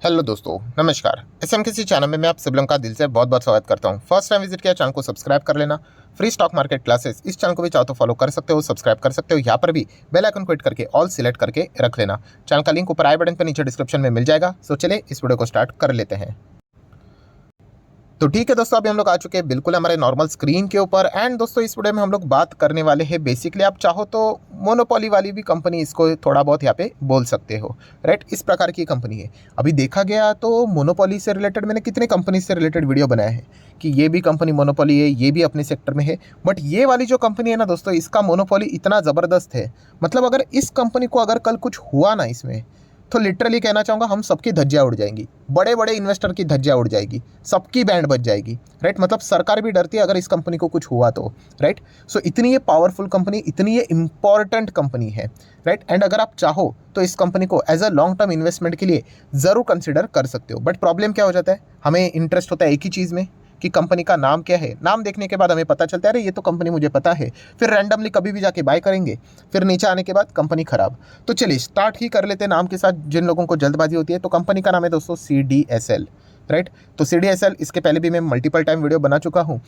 Hello दोस्तों, नमस्कार। SMKC channel में मैं आप सब लोगों का दिल से बहुत बहुत स्वागत करता हूं। फर्स्ट टाइम विजिट किया चैनल को सब्सक्राइब कर लेना। फ्री स्टॉक मार्केट क्लासेस इस चैनल को भी चाहो तो फॉलो कर सकते हो, सब्सक्राइब कर सकते हो। यहाँ पर भी बेल आइकन को हिट करके ऑल सिलेक्ट करके रख लेना। चैनल का लिंक ऊपर आई बटन पर नीचे डिस्क्रिप्शन में मिल जाएगा। सो चलिए इस वीडियो को स्टार्ट कर लेते हैं। तो ठीक है दोस्तों, अभी हम लोग आ चुके हैं बिल्कुल हमारे नॉर्मल स्क्रीन के ऊपर। एंड दोस्तों इस वीडियो में हम लोग बात करने वाले हैं बेसिकली, आप चाहो तो मोनोपोली वाली भी कंपनी इसको थोड़ा बहुत यहाँ पे बोल सकते हो, राइट। इस प्रकार की कंपनी है। अभी देखा गया तो मोनोपोली से रिलेटेड मैंने कितने कंपनी से रिलेटेड वीडियो बनाए हैं कि ये भी कंपनी मोनोपोली है, ये भी अपने सेक्टर में है। बट ये वाली जो कंपनी है ना दोस्तों, इसका मोनोपोली इतना ज़बरदस्त है, मतलब अगर इस कंपनी को अगर कल कुछ हुआ ना इसमें, तो लिटरली कहना चाहूँगा हम सबकी धज्जियाँ उड़ जाएंगी, बड़े बड़े इन्वेस्टर की धज्जियाँ उड़ जाएगी, सबकी बैंड बज जाएगी, राइट। मतलब सरकार भी डरती है अगर इस कंपनी को कुछ हुआ तो, राइट। सो इतनी ये पावरफुल कंपनी, इतनी ये इंपॉर्टेंट कंपनी है, राइट। एंड अगर आप चाहो तो इस कंपनी को as a long term investment के लिए ज़रूर कंसिडर कर सकते हो। बट प्रॉब्लम क्या हो जाता है, हमें इंटरेस्ट होता है एक ही चीज़ में कि कंपनी का नाम क्या है। नाम देखने के बाद हमें पता चलता है अरे ये तो कंपनी मुझे पता है, फिर रैंडमली कभी भी जाके बाय करेंगे, फिर नीचे आने के बाद कंपनी खराब। तो चलिए स्टार्ट ही कर लेते हैं नाम के साथ, जिन लोगों को जल्दबाजी होती है। तो कंपनी का नाम है दोस्तों CDSL, राइट। तो CDSL, इसके पहले भी मैं मल्टीपल टाइम वीडियो बना चुका हूँ।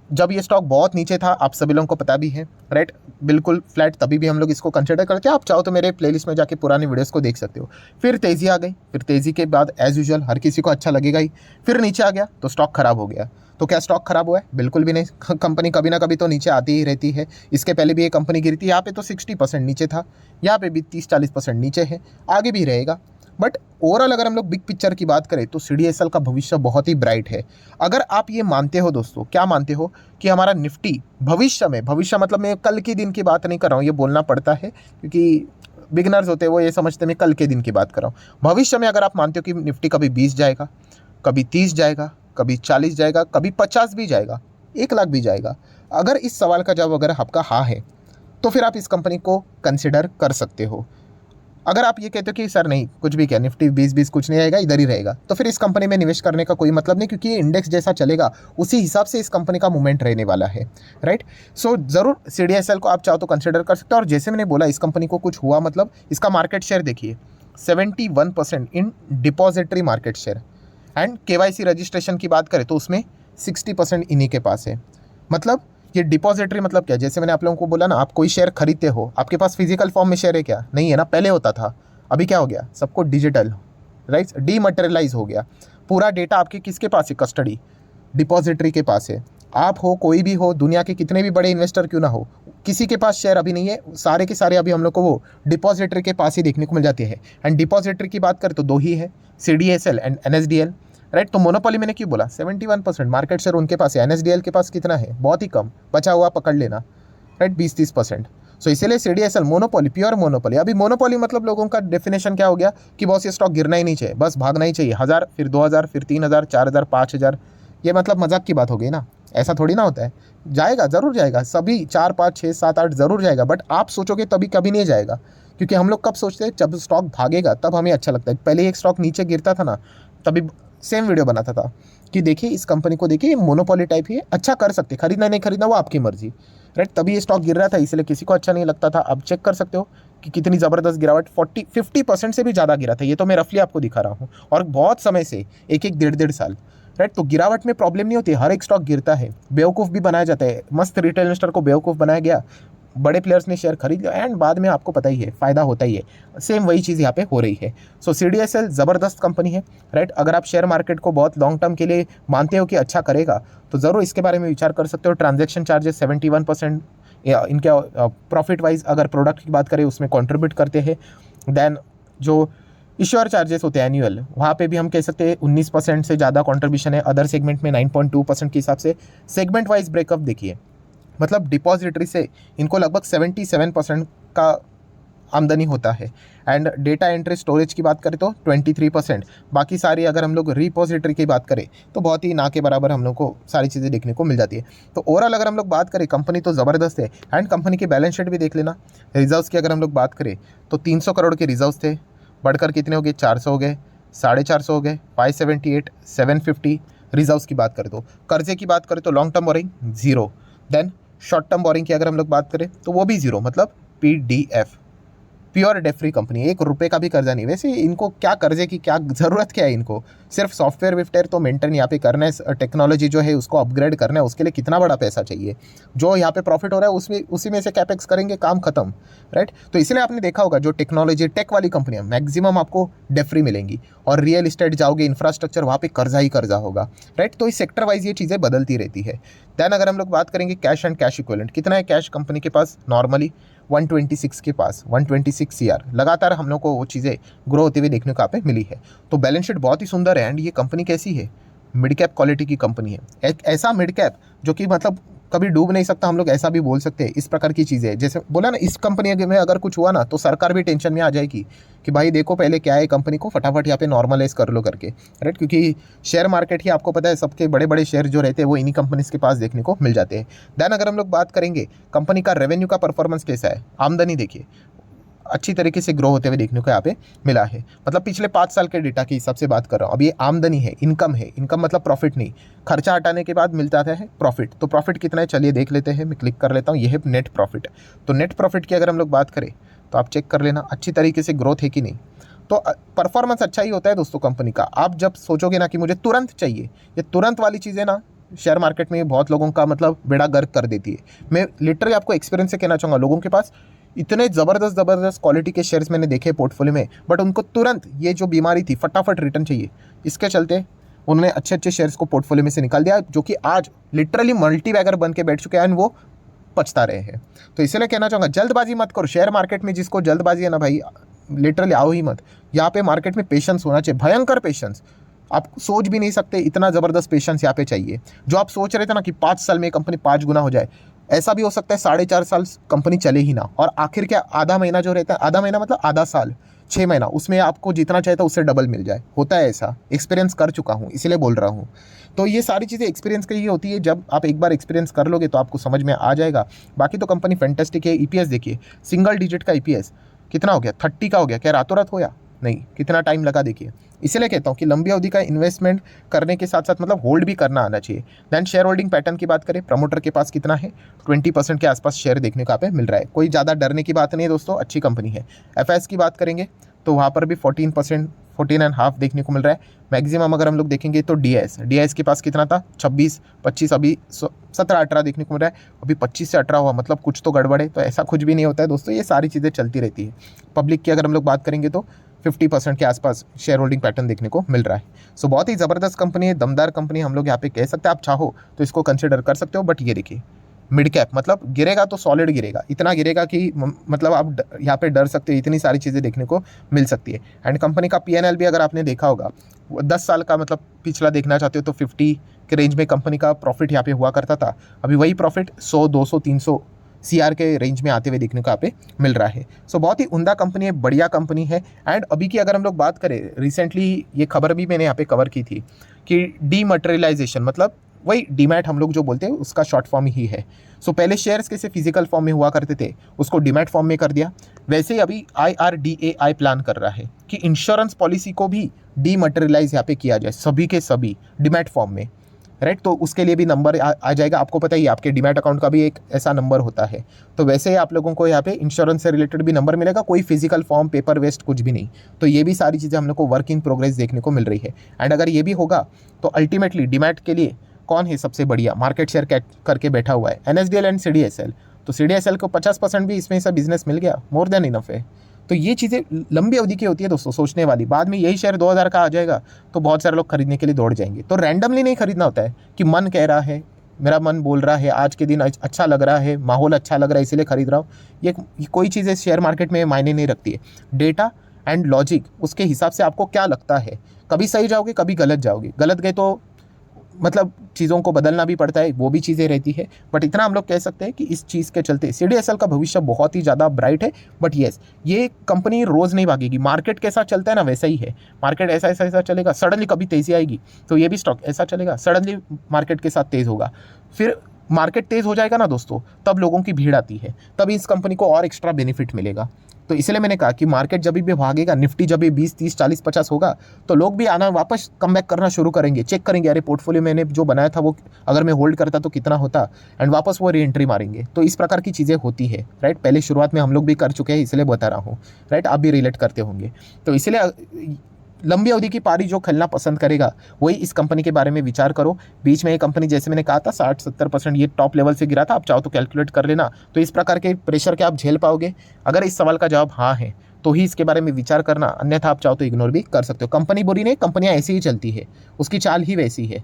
जब ये स्टॉक बहुत नीचे था, आप सभी लोगों को पता भी है, राइट, बिल्कुल फ्लैट, तभी भी हम लोग इसको कंसिडर करते हैं। आप चाहो तो मेरे प्लेलिस्ट में जाके पुरानी वीडियोस को देख सकते हो। फिर तेज़ी आ गई, फिर तेज़ी के बाद एज यूजुअल हर किसी को अच्छा लगेगा ही, फिर नीचे आ गया तो स्टॉक खराब हो गया। तो क्या स्टॉक खराब हुआ है? बिल्कुल भी नहीं। कंपनी कभी ना कभी तो नीचे आती ही रहती है। इसके पहले भी ये कंपनी गिरी थी, यहाँ पे तो 60% नीचे था, यहाँ पे भी 30-40% नीचे है, आगे भी रहेगा। बट ओवरऑल अगर हम लोग बिग पिक्चर की बात करें तो CDSL का भविष्य बहुत ही ब्राइट है। अगर आप ये मानते हो दोस्तों, क्या मानते हो कि हमारा निफ्टी भविष्य में, भविष्य मतलब मैं कल के दिन की बात नहीं कर रहा हूँ, ये बोलना पड़ता है क्योंकि बिगनर्स होते हैं वो ये समझते हैं मैं कल के दिन की बात कर रहा हूँ। भविष्य में अगर आप मानते हो कि निफ्टी कभी 20 जाएगा, कभी 30 जाएगा, कभी 40 जाएगा, कभी 50 भी जाएगा, 1 लाख भी जाएगा, अगर इस सवाल का जवाब अगर आपका हाँ है तो फिर आप इस कंपनी को कंसिडर कर सकते हो। अगर आप ये कहते हो कि सर नहीं कुछ भी, क्या निफ्टी 20-20 कुछ नहीं आएगा, इधर ही रहेगा, तो फिर इस कंपनी में निवेश करने का कोई मतलब नहीं, क्योंकि ये इंडेक्स जैसा चलेगा उसी हिसाब से इस कंपनी का मूवमेंट रहने वाला है, राइट। सो ज़रूर CDSL को आप चाहो तो कंसिडर कर सकते हो। और जैसे मैंने बोला, इस कंपनी को कुछ हुआ मतलब इसका मार्केट शेयर देखिए, 71% in depository market share. And KYC registration की बात करें तो उसमें 60% इन्हीं के पास है। मतलब ये डिपॉजिटरी मतलब क्या, जैसे मैंने आप लोगों को बोला ना, आप कोई शेयर खरीदते हो, आपके पास फिजिकल फॉर्म में शेयर है क्या? नहीं है ना, पहले होता था, अभी क्या हो गया, सबको डिजिटल, राइट, डीमटेरियलाइज हो गया। पूरा डेटा आपके किसके पास है? कस्टडी डिपॉजिटरी के पास है। आप हो, कोई भी हो, दुनिया के कितने भी बड़े इन्वेस्टर क्यों ना हो, किसी के पास शेयर अभी नहीं है, सारे के सारे अभी हम लोग को वो डिपॉजिटरी के पास ही देखने को मिल जाती है। एंड डिपॉजिटरी की बात करें तो दो ही है, CDSL एंड NSDL, राइट। तो मोनोपोली मैंने क्यों बोला? 71% मार्केट शेयर उनके पास है। NSDL के पास कितना है? बहुत ही कम, बचा हुआ पकड़ लेना, राइट, 20-30%। सो इसीलिए CDSL मोनोपोली, प्योर मोनोपोली। अभी मोनोपोली मतलब लोगों का डेफिनेशन क्या हो गया कि बॉस ये स्टॉक गिरना ही नहीं चाहिए, बस भागना ही चाहिए, 1000 फिर 2000 फिर 3000 4000 5000। ये मतलब मजाक की बात हो गई ना, ऐसा थोड़ी ना होता है। जाएगा, ज़रूर जाएगा, सभी 4 5 6 7 8 ज़रूर जाएगा। बट आप सोचोगे तभी कभी नहीं जाएगा, क्योंकि हम लोग कब सोचते हैं? जब स्टॉक भागेगा तब हमें अच्छा लगता है। पहले एक स्टॉक नीचे गिरता था ना, तभी सेम वीडियो बनाता था कि देखिए इस कंपनी को, देखिए मोनोपोली टाइप ही है, अच्छा कर सकते, खरीदना नहीं खरीदना वो आपकी मर्जी, राइट। तभी ये स्टॉक गिर रहा था, इसलिए किसी को अच्छा नहीं लगता था। अब चेक कर सकते हो कि कितनी ज़बरदस्त गिरावट, 50% से भी ज़्यादा गिरा था। ये तो मैं रफली आपको दिखा रहा हूँ, और बहुत समय से, एक डेढ़ साल, राइट। तो गिरावट में प्रॉब्लम नहीं होती, हर एक स्टॉक गिरता है, बेवकूफ़ भी बनाया जाता है, मस्त रिटेल इन्वेस्टर को बेवकूफ़ बनाया गया, बड़े प्लेयर्स ने शेयर खरीद लिया, एंड बाद में आपको पता ही है फ़ायदा होता ही है। सेम वही चीज़ यहाँ पे हो रही है। सो CDSL ज़बरदस्त कंपनी है, राइट। अगर आप शेयर मार्केट को बहुत लॉन्ग टर्म के लिए मानते हो कि अच्छा करेगा, तो ज़रूर इसके बारे में विचार कर सकते हो। ट्रांजैक्शन चार्जेस 71% इनके प्रॉफिट वाइज अगर प्रोडक्ट की बात करें उसमें कॉन्ट्रीब्यूट करते हैं। देन जो इश्योर चार्जेस होते हैं एनुअल, वहाँ पे भी हम कह सकते हैं 19% से ज़्यादा कॉन्ट्रीब्यूशन है। अदर सेगमेंट में 9.2% के हिसाब से। सेगमेंट वाइज ब्रेकअप देखिए, मतलब डिपॉजिटरी से इनको लगभग 77% का आमदनी होता है। एंड डेटा एंट्री स्टोरेज की बात करें तो 23%। बाकी सारी अगर हम लोग रिपोजिटरी की बात करें तो बहुत ही ना के बराबर हम लोग को सारी चीज़ें देखने को मिल जाती है। तो ओवरऑल अगर हम लोग बात करें, कंपनी तो ज़बरदस्त है। एंड कंपनी की बैलेंस शीट भी देख लेना। रिजर्व्स की अगर हम लोग बात करें तो 300 करोड़ के रिजर्व्स थे, बढ़कर कितने हो गए? 400 हो गए, 450 हो गए, 578, 750 रिजर्व्स की बात करें। तो कर्जे की बात करें तो long term borrowing 0। Then short term borrowing की अगर हम लोग बात करें तो वो भी 0, मतलब PDF, pure debt free company, 1 रुपये का भी कर्जा नहीं। वैसे इनको क्या कर्जे की क्या ज़रूरत क्या है, इनको सिर्फ सॉफ्टवेयर विफ्टवेयर तो मेंटेन यहाँ पे करना है, टेक्नोलॉजी जो है उसको अपग्रेड करना है, उसके लिए कितना बड़ा पैसा चाहिए। जो यहाँ पे प्रॉफिट हो रहा है उसमें उसी में से कैपेक्स करेंगे, काम खत्म, राइट। तो इसलिए आपने देखा होगा जो टेक्नोलॉजी टेक वाली कंपनियां मैक्सिमम आपको डेट फ्री मिलेंगी, और रियल इस्टेट जाओगे, इंफ्रास्ट्रक्चर, वहाँ पे कर्जा ही कर्जा होगा, राइट। तो इस सेक्टर वाइज ये चीज़ें बदलती रहती है। देन अगर हम लोग बात करेंगे कैश एंड कैश इक्विवेलेंट, कितना है कैश कंपनी के पास, नॉर्मली 126 के पास, 126 सीआर। लगातार हम लोग को वो चीज़ें ग्रो होती हुई देखने को यहाँ पे मिली है। तो बैलेंस शीट बहुत ही सुंदर है। एंड ये कंपनी कैसी है, मिड कैप क्वालिटी की कंपनी है। एक ऐसा मिड कैप जो कि मतलब कभी डूब नहीं सकता, हम लोग ऐसा भी बोल सकते हैं। इस प्रकार की चीज़ें है, जैसे बोला ना, इस कंपनी में अगर कुछ हुआ ना तो सरकार भी टेंशन में आ जाएगी कि भाई देखो पहले क्या है कंपनी को, फटाफट यहाँ पे नॉर्मलाइज कर लो करके, राइट। क्योंकि शेयर मार्केट ही आपको पता है, सबके बड़े बड़े शेयर जो रहते हैं वो इन्हीं कंपनीज के पास देखने को मिल जाते हैं। देन अगर हम लोग बात करेंगे कंपनी का रेवेन्यू का परफॉर्मेंस कैसा है, आमदनी देखिए अच्छी तरीके से ग्रो होते हुए देखने को यहाँ पे मिला है। मतलब पिछले 5 साल के डेटा के हिसाब से बात कर रहा हूँ। अब ये आमदनी है, इनकम है, इनकम मतलब प्रॉफिट नहीं, खर्चा हटाने के बाद मिलता है प्रॉफिट। तो प्रॉफिट कितना है चलिए देख लेते हैं, मैं क्लिक कर लेता हूँ, ये है नेट प्रॉफिट। तो नेट प्रॉफिट की अगर हम लोग बात करें तो आप चेक कर लेना अच्छी तरीके से ग्रोथ है कि नहीं। तो परफॉर्मेंस अच्छा ही होता है दोस्तों कंपनी का। आप जब सोचोगे ना कि मुझे तुरंत चाहिए, ये तुरंत वाली चीज़ें ना शेयर मार्केट में बहुत लोगों का मतलब बेड़ा गर्क कर देती है। मैं लिटरली आपको एक्सपीरियंस से कहना चाहूँगा, लोगों के पास इतने ज़बरदस्त क्वालिटी के शेयर्स मैंने देखे पोर्टफोलियो में, बट उनको तुरंत ये जो बीमारी थी फटाफट रिटर्न चाहिए, इसके चलते उन्होंने अच्छे अच्छे शेयर्स को पोर्टफोलियो में से निकाल दिया, जो कि आज लिटरली मल्टी बैगर बन के बैठ चुके हैं, वो पछता रहे हैं। तो इसलिए कहना चाहूँगा जल्दबाजी मत करो शेयर मार्केट में। जिसको जल्दबाजी है ना भाई, लिटरली आओ ही मत। यहाँ पे मार्केट में पेशेंस होना चाहिए, भयंकर पेशेंस। आप सोच भी नहीं सकते इतना ज़बरदस्त पेशेंस यहाँ पे चाहिए। जो आप सोच रहे थे ना कि 5 साल में कंपनी 5 गुना हो जाए, ऐसा भी हो सकता है 4.5 साल कंपनी चले ही ना, और आखिर क्या आधा महीना जो रहता है, आधा महीना मतलब आधा साल, 6 महीना, उसमें आपको जितना चाहिए था उससे डबल मिल जाए। होता है ऐसा, एक्सपीरियंस कर चुका हूँ इसलिए बोल रहा हूँ। तो ये सारी चीज़ें एक्सपीरियंस की ही होती है। जब आप एक बार एक्सपीरियंस कर लोगे तो आपको समझ में आ जाएगा। बाकी तो कंपनी फैंटेस्टिक है। ईपीएस देखिए, सिंगल डिजिट का ईपीएस कितना हो गया, 30 का हो गया। क्या रातों रात होया? नहीं, कितना टाइम लगा देखिए। इसलिए कहता हूँ कि लंबी अवधि का इन्वेस्टमेंट करने के साथ साथ मतलब होल्ड भी करना आना चाहिए। दैन शेयर होल्डिंग पैटर्न की बात करें, प्रमोटर के पास कितना है, 20% के आसपास शेयर देखने को यहाँ पे मिल रहा है। कोई ज़्यादा डरने की बात नहीं है दोस्तों, अच्छी कंपनी है। एफएस की बात करेंगे तो वहाँ पर भी 14%, 14.5 देखने को मिल रहा है। मैक्सिमम अगर हम लोग देखेंगे तो डीआईएस के पास कितना था, 26, 25, अभी 17, 18 देखने को मिल रहा है। अभी 25 से 18 हुआ, मतलब कुछ तो गड़बड़ है। तो ऐसा कुछ भी नहीं होता है दोस्तों, ये सारी चीज़ें चलती रहती है। पब्लिक की अगर हम लोग बात करेंगे तो 50% के आसपास शेयर होल्डिंग पैटर्न देखने को मिल रहा है। सो बहुत ही ज़बरदस्त कंपनी है, दमदार कंपनी हम लोग यहाँ पे कह सकते हैं। आप चाहो तो इसको कंसिडर कर सकते हो। बट ये देखिए मिड कैप, मतलब गिरेगा तो सॉलिड गिरेगा, इतना गिरेगा कि मतलब आप यहाँ पे डर सकते हो। इतनी सारी चीज़ें देखने को मिल सकती है। एंड कंपनी का पीएनएल भी अगर आपने देखा होगा 10 साल का, मतलब पिछला देखना चाहते हो तो 50 के रेंज में कंपनी का प्रॉफिट यहाँ पे हुआ करता था। अभी वही प्रॉफिट 100, 200, 300 सीआर के रेंज में आते हुए देखने को यहाँ पे मिल रहा है। सो बहुत ही उम्दा कंपनी है, बढ़िया कंपनी है। एंड अभी की अगर हम लोग बात करें, रिसेंटली ये खबर भी मैंने यहाँ पे कवर की थी कि डीमटेरियलाइजेशन, मतलब वही डीमैट हम लोग जो बोलते हैं उसका शॉर्ट फॉर्म ही है। सो पहले शेयर्स कैसे फिजिकल फॉर्म में हुआ करते थे, उसको डीमैट फॉर्म में कर दिया। वैसे ही अभी IRDAI प्लान कर रहा है कि इंश्योरेंस पॉलिसी को भी डीमटेरियलाइज यहाँ पे किया जाए, सभी के सभी डीमैट फॉर्म में, राइट। तो उसके लिए भी नंबर आ जाएगा। आपको पता ही है आपके डीमैट अकाउंट का भी एक ऐसा नंबर होता है। तो वैसे ही आप लोगों को यहाँ पे इंश्योरेंस से रिलेटेड भी नंबर मिलेगा, कोई फिजिकल फॉर्म, पेपर वेस्ट कुछ भी नहीं। तो ये भी सारी चीज़ें हम लोग को वर्क इन प्रोग्रेस देखने को मिल रही है। एंड अगर ये भी होगा तो अल्टीमेटली डीमैट के लिए कौन है सबसे बढ़िया मार्केट शेयर करके बैठा हुआ है, NSDL एंड CDSL। तो CDSL को 50% भी इसमें से बिजनेस मिल गया, मोर देन इनफ है। तो ये चीज़ें लंबी अवधि की होती है दोस्तों, सोचने वाली। बाद में यही शेयर 2000 का आ जाएगा तो बहुत सारे लोग खरीदने के लिए दौड़ जाएंगे। तो रैंडमली नहीं खरीदना होता है कि मन कह रहा है, मेरा मन बोल रहा है, आज के दिन अच्छा लग रहा है, माहौल अच्छा लग रहा है इसलिए खरीद रहा हूँ। ये कोई चीज़ें शेयर मार्केट में मायने नहीं रखती है। डेटा एंड लॉजिक, उसके हिसाब से आपको क्या लगता है, कभी सही जाओगे कभी गलत जाओगे। गलत गए तो मतलब चीज़ों को बदलना भी पड़ता है, वो भी चीज़ें रहती है। बट इतना हम लोग कह सकते हैं कि इस चीज़ के चलते CDSL का भविष्य बहुत ही ज़्यादा ब्राइट है। बट येस, ये कंपनी रोज़ नहीं भागेगी। मार्केट कैसा चलता है ना वैसा ही है। मार्केट ऐसा ऐसा ऐसा चलेगा, सडनली कभी तेज़ी आएगी तो ये भी स्टॉक ऐसा चलेगा, सडनली मार्केट के साथ तेज़ होगा। फिर मार्केट तेज़ हो जाएगा ना दोस्तों, तब लोगों की भीड़ आती है, तब इस कंपनी को और एक्स्ट्रा बेनिफिट मिलेगा। तो इसलिए मैंने कहा कि मार्केट जब भी भागेगा, निफ्टी जब भी 20, 30, 40, 50 होगा, तो लोग भी आना वापस कम बैक करना शुरू करेंगे, चेक करेंगे अरे पोर्टफोलियो मैंने जो बनाया था वो अगर मैं होल्ड करता तो कितना होता, एंड वापस वो री एंट्री मारेंगे। तो इस प्रकार की चीज़ें होती है, राइट। पहले शुरुआत में हम लोग भी कर चुके हैं, इसलिए बता रहा हूँ, राइट। आप भी रिलेट करते होंगे। तो इसलिए लंबी अवधि की पारी जो खेलना पसंद करेगा वही इस कंपनी के बारे में विचार करो। बीच में ये कंपनी जैसे मैंने कहा था 60-70% ये टॉप लेवल से गिरा था, आप चाहो तो कैलकुलेट कर लेना। तो इस प्रकार के प्रेशर के आप झेल पाओगे? अगर इस सवाल का जवाब हाँ है तो ही इसके बारे में विचार करना, अन्यथा आप चाहो तो इग्नोर भी कर सकते हो। कंपनी बुरी नहीं, कंपनियां ऐसी ही चलती है, उसकी चाल ही वैसी है,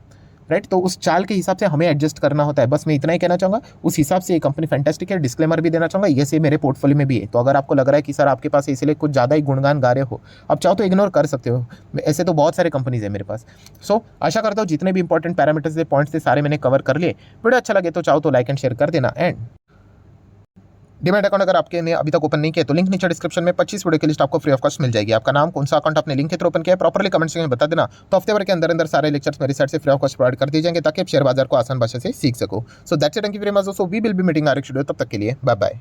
राइट। तो उस चाल के हिसाब से हमें एडजस्ट करना होता है, बस मैं इतना ही कहना चाहूँगा। उस हिसाब से ये कंपनी फैंटास्टिक है। डिस्क्लेमर भी देना चाहूँगा, ये से मेरे पोर्टफोलियो में भी है। तो अगर आपको लग रहा है कि सर आपके पास इसलिए कुछ ज़्यादा ही गुणगान गा रहे हो, आप चाहो तो इग्नोर कर सकते हो। ऐसे तो बहुत सारे कंपनीज है मेरे पास। सो आशा करता हूँ जितने भी इंपॉर्टेंट पैरामीटर्स थे, पॉइंट्स थे, सारे मैंने कवर कर लिए। वीडियो अच्छा लगे तो चाहो तो लाइक एंड शेयर कर देना। एंड डीमैट अकाउंट अगर आपके ने अभी तक ओपन नहीं किया तो लिंक नीचे डिस्क्रिप्शन में 25 वीडियो की लिस्ट आपको फ्री ऑफ कॉस्ट मिल जाएगी। आपका नाम, कौन सा अकाउंट आपने लिंक के थ्रू ओपन किया है, प्रॉपर्ली कमेंट सेक्शन में बता देना। तो हफ्ते भर के अंदर अंदर सारे लेक्चर्स मेरी साइड से फ्री ऑफ कॉस्ट प्रोवाइड कर दिए जाएंगे, ताकि आप शेयर बाजार को आसान भाषा से सीख सको। So that's it, thank you very much. So we will be meeting our एक वीडियो, तब तक के लिए बाय बाय।